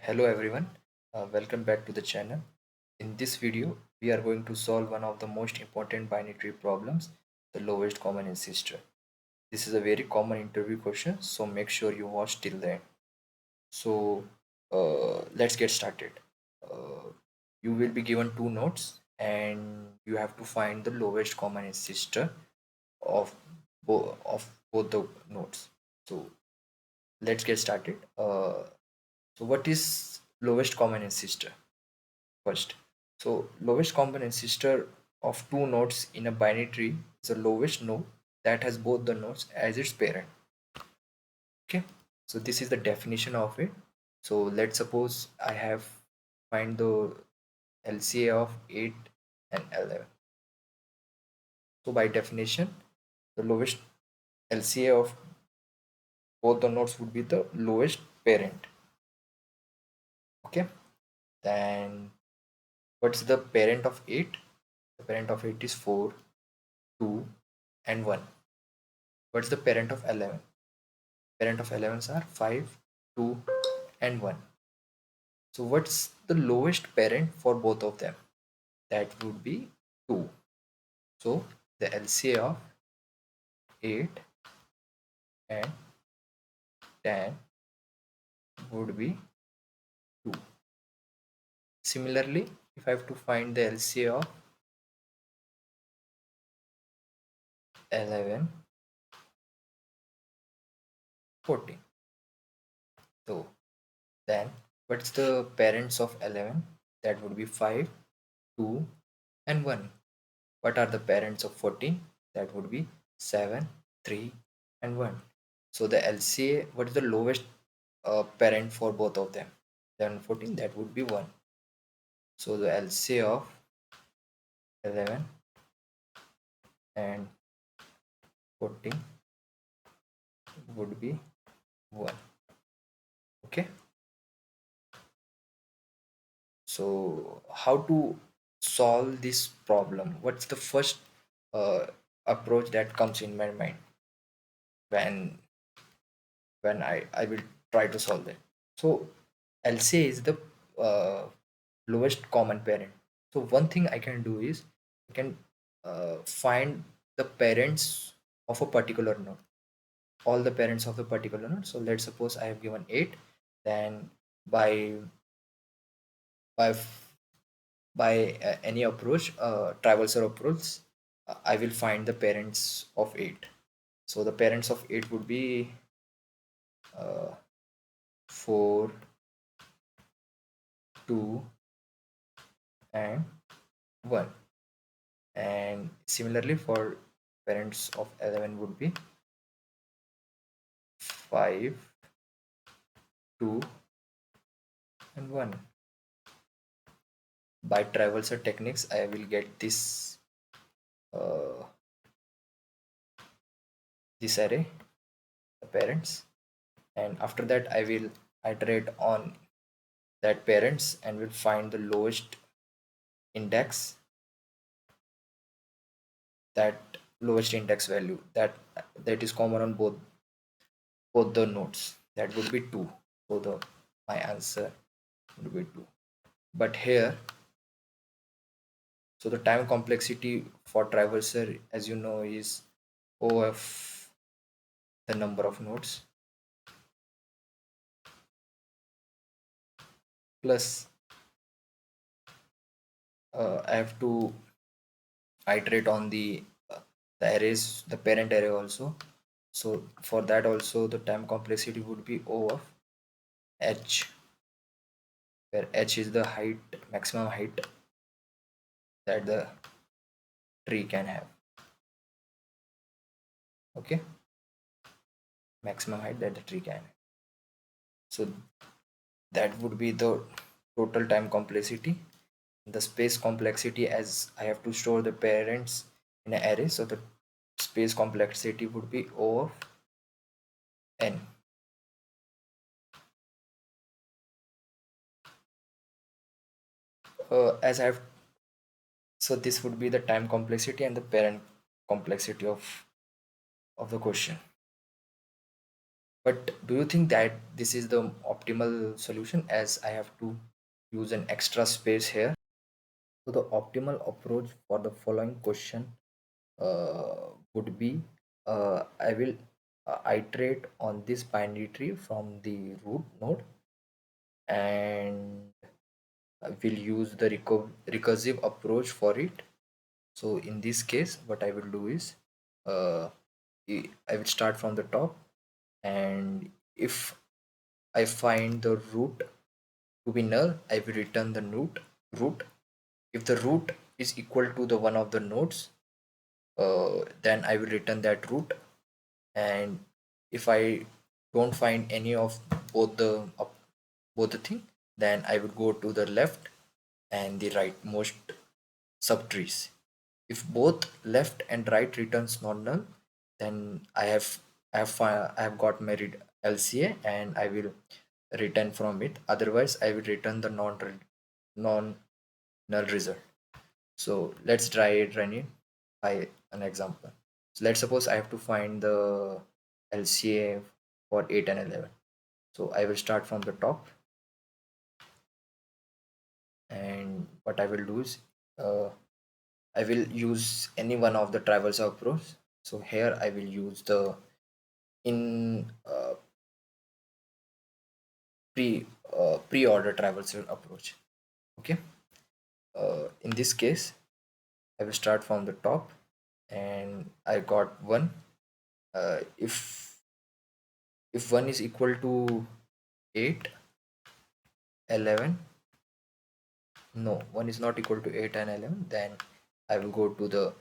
Hello everyone, welcome back to the channel. In this video, we are going to solve one of the most important binary tree problems, the lowest common ancestor. This is a very common interview question, so make sure you watch till the end. So let's get started. Uh, you will be given two notes and you have to find the lowest common ancestor of, of both the notes. So let's get started. So what is lowest common ancestor? First, so lowest common ancestor of two nodes in a binary tree is the lowest node that has both the nodes as its parent. Okay, so this is the definition of it. So let's suppose I have find the LCA of 8 and 11. So by definition, the lowest LCA of both the nodes would be the lowest parent. Okay, then what's the parent of 8? The parent of 8 is 4, 2, and 1. What's the parent of 11? Parent of 11s are 5, 2, and 1. So what's the lowest parent for both of them? That would be 2. So the LCA of 8 and 10 would be 2. Similarly, if I have to find the LCA of 11, 14. So then what's the parents of 11? That would be 5, 2, and 1. What are the parents of 14? That would be 7, 3, and 1. So the LCA, what is the lowest parent for both of them? 7, 14, that would be 1. So the LCA of 11 and 14 would be 1. Okay. So how to solve this problem? What's the first uh, approach that comes in my mind when I will try to solve it? So LCA is the uh, lowest common parent. So one thing I can do is I can find the parents of a particular node, all the parents of the particular node. So let's suppose I have given 8, then by by any approach, traversal approach, I will find the parents of 8. So the parents of 8 would be 4, 2, and 1. And similarly for parents of 11 would be 5, 2, and 1. By traversal techniques I will get uh, this array, the parents, and after that I will iterate on that parents and will find the lowest index, that lowest index value that is common on both the nodes. That would be 2. So the my answer would be 2. But here, so the time complexity for traversal, as you know, is O of the number of nodes plus I have to iterate on the arrays, the parent array also. So for that also the time complexity would be O of h, where h is the height, maximum height that the tree can have. Okay, maximum height that the tree can have. So that would be the total time complexity. The space complexity, as I have to store the parents in an array, so the space complexity would be O of n. As I have, so this would be the time complexity and the parent complexity of the question. But do you think that this is the optimal solution, as I have to use an extra space here? So the optimal approach for the following question would be, I will iterate on this binary tree from the root node, and I will use the recursive approach for it. So in this case, what I will do is, uh, I will start from the top, and if I find the root to be null, I will return the root. If the root is equal to the one of the nodes, then I will return that root. And if I don't find any of both the both the thing, then I will go to the left and the rightmost subtrees. If both left and right returns not null, then I have got my LCA, and I will return from it. Otherwise, I will return the non null result. So let's try it running by an example. So let's suppose I have to find the LCA for 8 and 11. So I will start from the top, and what I will do is, uh, I will use any one of the traversal approach. So here I will use the in pre-order traversal approach. Okay. In this case, I will start from the top, and I got one. If one is equal to 8, 11, no, one is not equal to 8 and 11, then I will go to the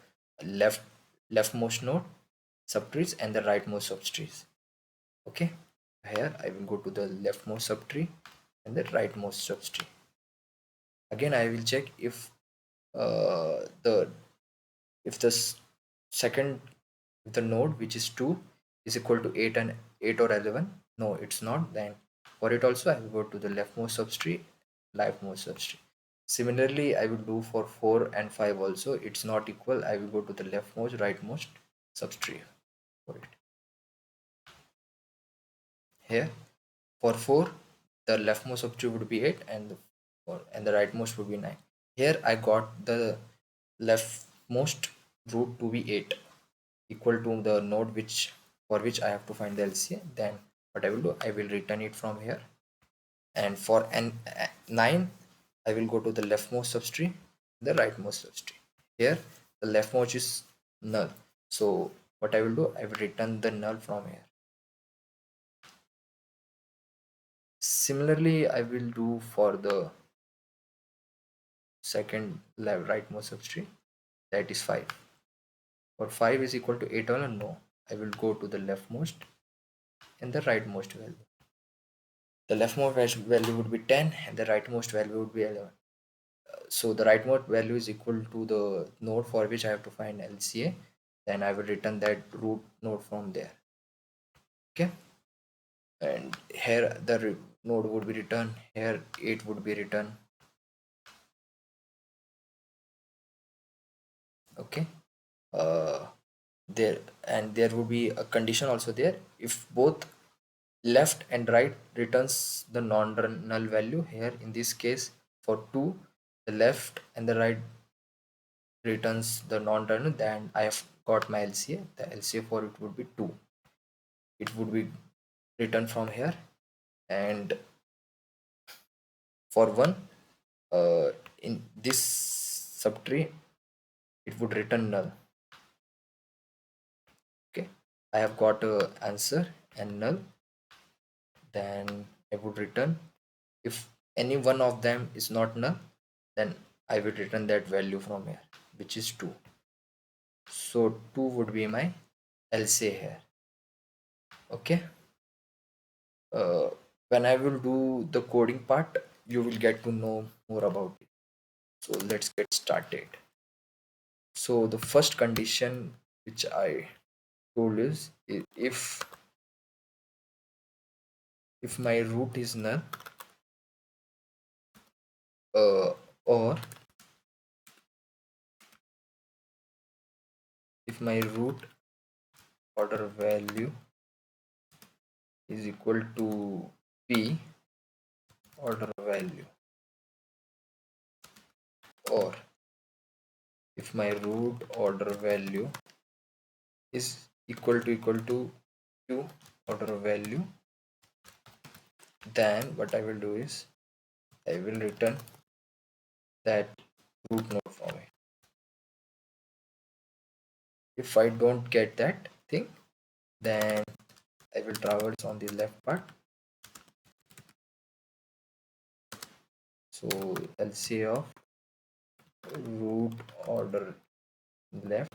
left leftmost node subtrees and the rightmost subtrees. Okay, here I will go to the leftmost subtree and the rightmost subtree. Again, I will check the if the second, if the node which is 2 is equal to 8 and 8 or 11. No, it's not. Then for it also, I will go to the leftmost subtree, leftmost subtree. Similarly, I will do for 4 and 5 also. It's not equal, I will go to the leftmost, rightmost subtree for it. Here for 4, the leftmost subtree would be 8, and the rightmost would be 9. Here I got the leftmost root to be 8, equal to the node which for which I have to find the LCA. Then what I will do, I will return it from here. And for n 9, I will go to the leftmost subtree, the rightmost subtree. Here the leftmost is null, so what I will do, I will return the null from here. Similarly, I will do for the second left rightmost subtree, that is 5. For 5 is equal to 8 or no, I will go to the leftmost and the rightmost value. The leftmost value would be 10 and the rightmost value would be 11. So the rightmost value is equal to the node for which I have to find LCA. Then I will return that root node from there. Okay. And here the node would be returned. Here 8 would be returned. Okay. Uh, there, and there would be a condition also there. If both left and right returns the non-null value, here in this case for 2, the left and the right returns the non-null, then I have got my LCA. The LCA for it would be 2. It would be written from here. And for 1, in this subtree, it would return null. Okay, I have got a answer and null. Then I would return, if any one of them is not null, then I will return that value from here, which is 2. So 2 would be my LCA here. Okay. uh, when I will do the coding part, you will get to know more about it. So let's get started. So the first condition which I told is, if my root is null, or if my root order value is equal to p order value, or if my root order value is equal to q order value, then what I will do is I will return that root node from it. If I don't get that thing, then I will traverse on the left part. So I'll say of root order left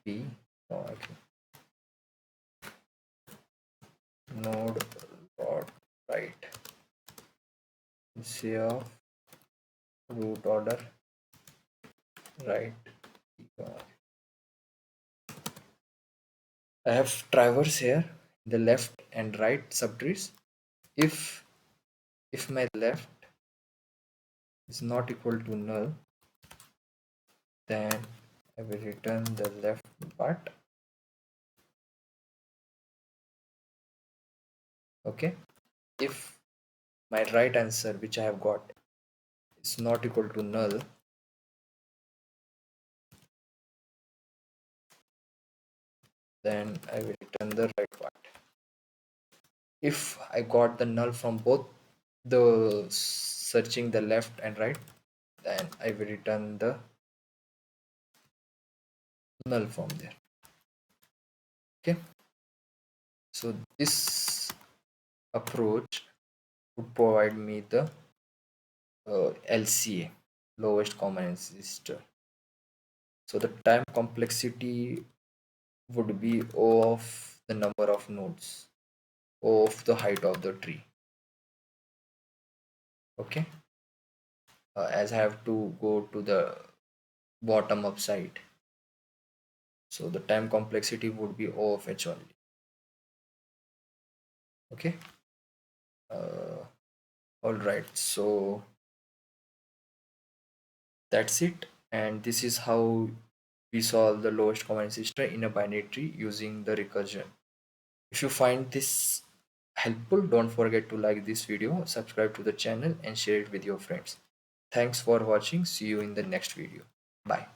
p okay, node dot right. Say of root order right. I have traverse here, the left and right subtrees. If my left is not equal to null, then I will return the left part. Okay. If my right answer which I have got is not equal to null, then I will return the right part. If I got the null from both the searching the left and right, then I will return the null from there. Okay. So this approach would provide me the LCA, lowest common ancestor. So the time complexity would be O of the number of nodes, O of the height of the tree. Okay. As I have to go to the bottom up side. So the time complexity would be O of H only. Okay. All right. So that's it. And this is how we solve the lowest common ancestor in a binary tree using the recursion. If you find this helpful, don't forget to like this video, subscribe to the channel and share it with your friends. Thanks for watching. See you in the next video. Bye.